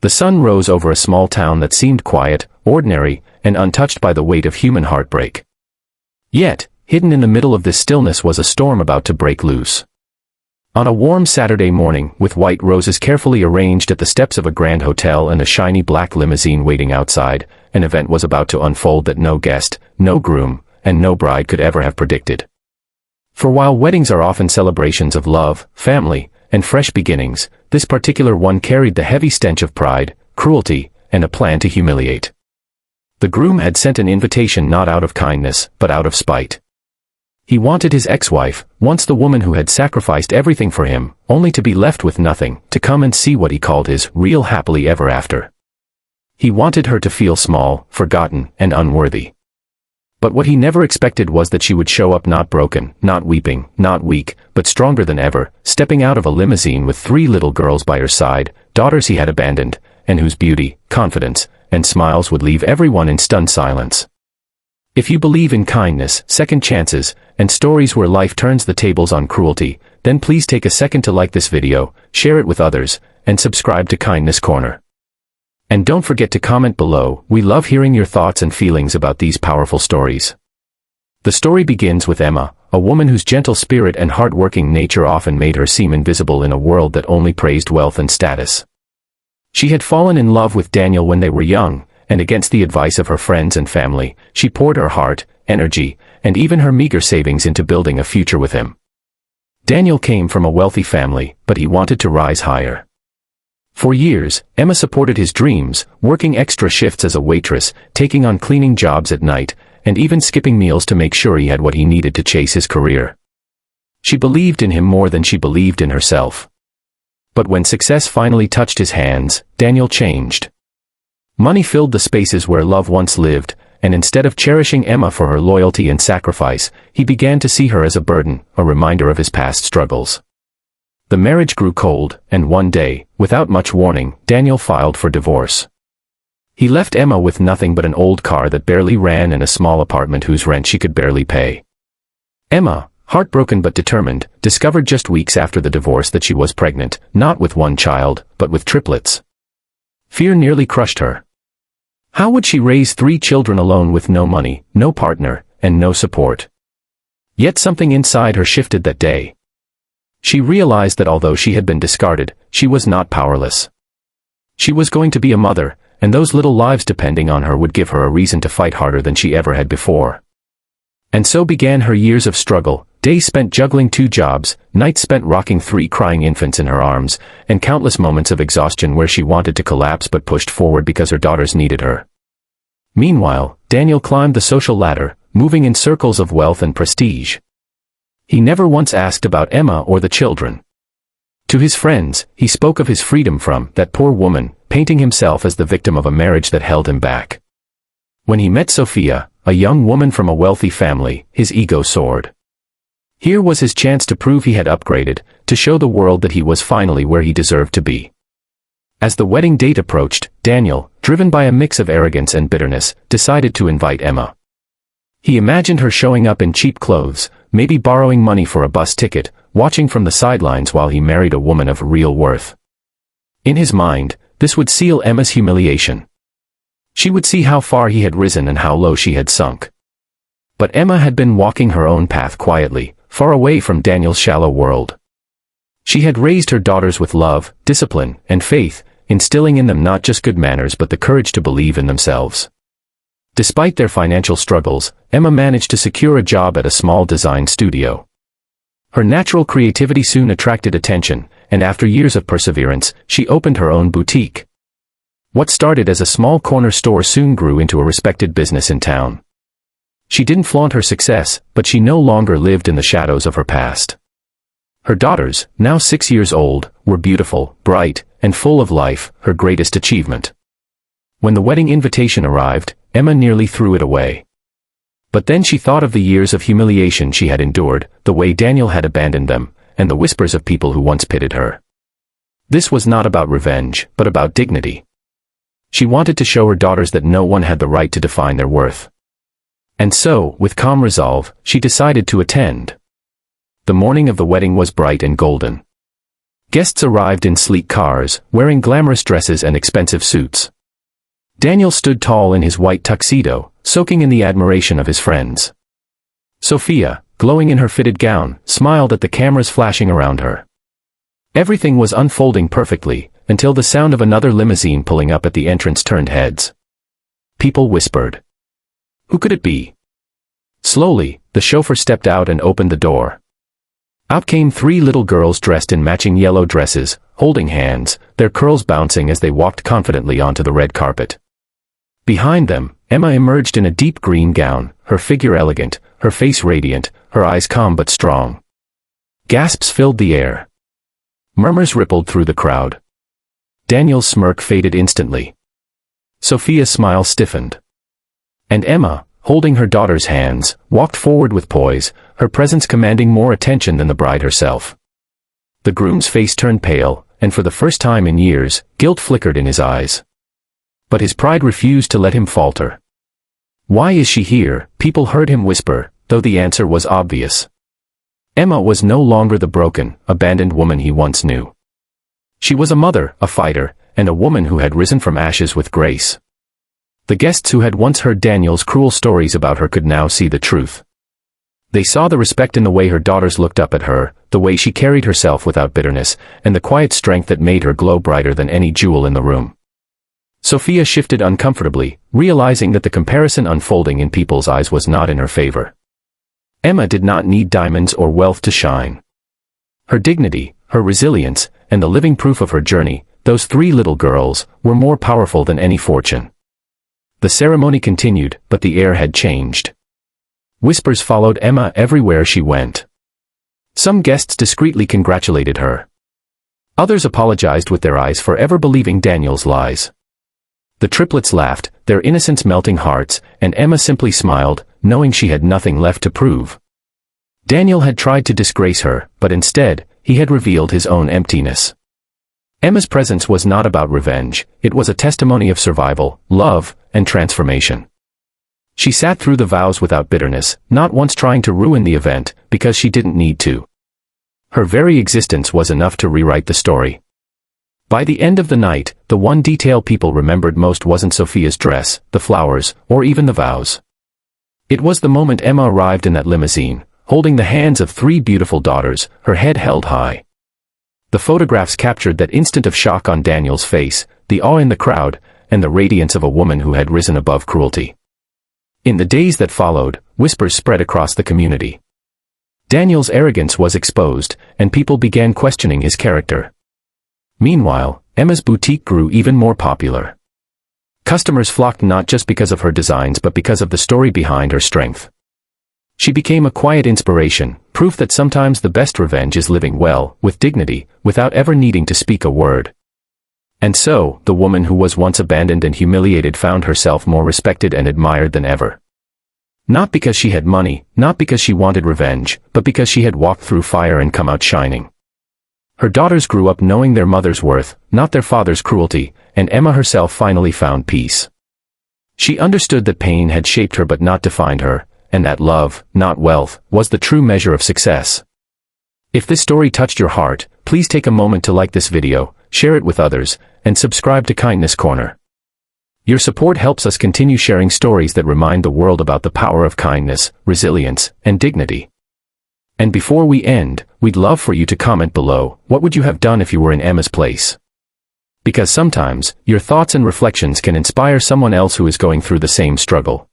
The sun rose over a small town that seemed quiet, ordinary, and untouched by the weight of human heartbreak. Yet, hidden in the middle of this stillness was a storm about to break loose. On a warm Saturday morning, with white roses carefully arranged at the steps of a grand hotel and a shiny black limousine waiting outside, an event was about to unfold that no guest, no groom, and no bride could ever have predicted. For while weddings are often celebrations of love, family, and fresh beginnings, this particular one carried the heavy stench of pride, cruelty, and a plan to humiliate. The groom had sent an invitation not out of kindness, but out of spite. He wanted his ex-wife, once the woman who had sacrificed everything for him, only to be left with nothing, to come and see what he called his real happily ever after. He wanted her to feel small, forgotten, and unworthy. But what he never expected was that she would show up not broken, not weeping, not weak, but stronger than ever, stepping out of a limousine with 3 little girls by her side, daughters he had abandoned, and whose beauty, confidence, and smiles would leave everyone in stunned silence. If you believe in kindness, second chances, and stories where life turns the tables on cruelty, then please take a second to like this video, share it with others, and subscribe to Kindness Corner. And don't forget to comment below. We love hearing your thoughts and feelings about these powerful stories. The story begins with Emma, a woman whose gentle spirit and hard-working nature often made her seem invisible in a world that only praised wealth and status. She had fallen in love with Daniel when they were young, and against the advice of her friends and family, she poured her heart, energy, and even her meager savings into building a future with him. Daniel came from a wealthy family, but he wanted to rise higher. For years, Emma supported his dreams, working extra shifts as a waitress, taking on cleaning jobs at night, and even skipping meals to make sure he had what he needed to chase his career. She believed in him more than she believed in herself. But when success finally touched his hands, Daniel changed. Money filled the spaces where love once lived, and instead of cherishing Emma for her loyalty and sacrifice, he began to see her as a burden, a reminder of his past struggles. The marriage grew cold, and one day, without much warning, Daniel filed for divorce. He left Emma with nothing but an old car that barely ran and a small apartment whose rent she could barely pay. Emma, heartbroken but determined, discovered just weeks after the divorce that she was pregnant, not with one child, but with triplets. Fear nearly crushed her. How would she raise 3 children alone with no money, no partner, and no support? Yet something inside her shifted that day. She realized that although she had been discarded, she was not powerless. She was going to be a mother, and those little lives depending on her would give her a reason to fight harder than she ever had before. And so began her years of struggle, days spent juggling 2 jobs, nights spent rocking 3 crying infants in her arms, and countless moments of exhaustion where she wanted to collapse but pushed forward because her daughters needed her. Meanwhile, Daniel climbed the social ladder, moving in circles of wealth and prestige. He never once asked about Emma or the children. To his friends, he spoke of his freedom from that poor woman, painting himself as the victim of a marriage that held him back. When he met Sophia, a young woman from a wealthy family, his ego soared. Here was his chance to prove he had upgraded, to show the world that he was finally where he deserved to be. As the wedding date approached, Daniel, driven by a mix of arrogance and bitterness, decided to invite Emma. He imagined her showing up in cheap clothes, maybe borrowing money for a bus ticket, watching from the sidelines while he married a woman of real worth. In his mind, this would seal Emma's humiliation. She would see how far he had risen and how low she had sunk. But Emma had been walking her own path quietly, far away from Daniel's shallow world. She had raised her daughters with love, discipline, and faith, instilling in them not just good manners but the courage to believe in themselves. Despite their financial struggles, Emma managed to secure a job at a small design studio. Her natural creativity soon attracted attention, and after years of perseverance, she opened her own boutique. What started as a small corner store soon grew into a respected business in town. She didn't flaunt her success, but she no longer lived in the shadows of her past. Her daughters, now 6 years old, were beautiful, bright, and full of life, her greatest achievement. When the wedding invitation arrived, Emma nearly threw it away. But then she thought of the years of humiliation she had endured, the way Daniel had abandoned them, and the whispers of people who once pitied her. This was not about revenge, but about dignity. She wanted to show her daughters that no one had the right to define their worth. And so, with calm resolve, she decided to attend. The morning of the wedding was bright and golden. Guests arrived in sleek cars, wearing glamorous dresses and expensive suits. Daniel stood tall in his white tuxedo, soaking in the admiration of his friends. Sophia, glowing in her fitted gown, smiled at the cameras flashing around her. Everything was unfolding perfectly, until the sound of another limousine pulling up at the entrance turned heads. People whispered. Who could it be? Slowly, the chauffeur stepped out and opened the door. Out came three little girls dressed in matching yellow dresses, holding hands, their curls bouncing as they walked confidently onto the red carpet. Behind them, Emma emerged in a deep green gown, her figure elegant, her face radiant, her eyes calm but strong. Gasps filled the air. Murmurs rippled through the crowd. Daniel's smirk faded instantly. Sophia's smile stiffened. And Emma, holding her daughter's hands, walked forward with poise, her presence commanding more attention than the bride herself. The groom's face turned pale, and for the first time in years, guilt flickered in his eyes. But his pride refused to let him falter. Why is she here? People heard him whisper, though the answer was obvious. Emma was no longer the broken, abandoned woman he once knew. She was a mother, a fighter, and a woman who had risen from ashes with grace. The guests who had once heard Daniel's cruel stories about her could now see the truth. They saw the respect in the way her daughters looked up at her, the way she carried herself without bitterness, and the quiet strength that made her glow brighter than any jewel in the room. Sophia shifted uncomfortably, realizing that the comparison unfolding in people's eyes was not in her favor. Emma did not need diamonds or wealth to shine. Her dignity, her resilience, and the living proof of her journey, those three little girls, were more powerful than any fortune. The ceremony continued, but the air had changed. Whispers followed Emma everywhere she went. Some guests discreetly congratulated her. Others apologized with their eyes for ever believing Daniel's lies. The triplets laughed, their innocence melting hearts, and Emma simply smiled, knowing she had nothing left to prove. Daniel had tried to disgrace her, but instead, he had revealed his own emptiness. Emma's presence was not about revenge, it was a testimony of survival, love, and transformation. She sat through the vows without bitterness, not once trying to ruin the event, because she didn't need to. Her very existence was enough to rewrite the story. By the end of the night, the one detail people remembered most wasn't Sophia's dress, the flowers, or even the vows. It was the moment Emma arrived in that limousine, holding the hands of three beautiful daughters, her head held high. The photographs captured that instant of shock on Daniel's face, the awe in the crowd, and the radiance of a woman who had risen above cruelty. In the days that followed, whispers spread across the community. Daniel's arrogance was exposed, and people began questioning his character. Meanwhile, Emma's boutique grew even more popular. Customers flocked not just because of her designs but because of the story behind her strength. She became a quiet inspiration, proof that sometimes the best revenge is living well, with dignity, without ever needing to speak a word. And so, the woman who was once abandoned and humiliated found herself more respected and admired than ever. Not because she had money, not because she wanted revenge, but because she had walked through fire and come out shining. Her daughters grew up knowing their mother's worth, not their father's cruelty, and Emma herself finally found peace. She understood that pain had shaped her but not defined her, and that love, not wealth, was the true measure of success. If this story touched your heart, please take a moment to like this video, share it with others, and subscribe to Kindness Corner. Your support helps us continue sharing stories that remind the world about the power of kindness, resilience, and dignity. And before we end, we'd love for you to comment below, what would you have done if you were in Emma's place? Because sometimes, your thoughts and reflections can inspire someone else who is going through the same struggle.